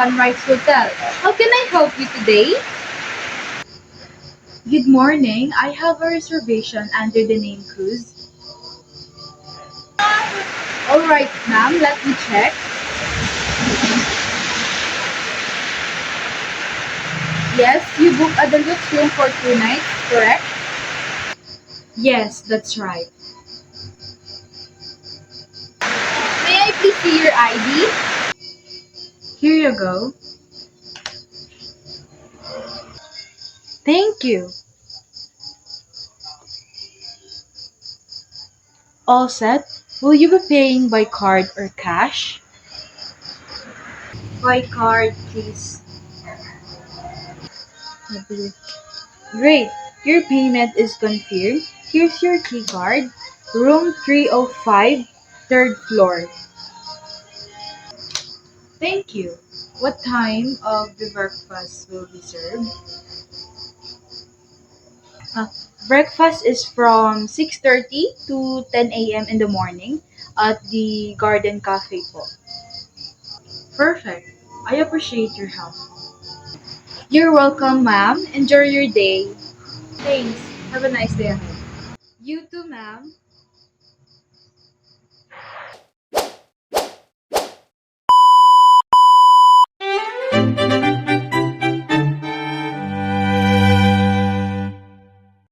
Sunrise Hotel. How can I help you today? Good morning. I have a reservation under the name Cruz. Alright, ma'am. Let me check. Yes, you booked a deluxe room for 2 nights, correct? Yes, that's right. May I please see your ID? Here you go. Thank you. All set? Will you be paying by card or cash? By card, please. Great. Your payment is confirmed. Here's your key card. Room 305, third floor. Thank you. What time of the breakfast will be served? Uh, Breakfast is from 6:30 to 10 a.m. in the morning at the Garden Cafe po. Perfect. I appreciate your help. You're welcome, ma'am. Enjoy your day. Thanks. Have a nice day ahead. You too, ma'am.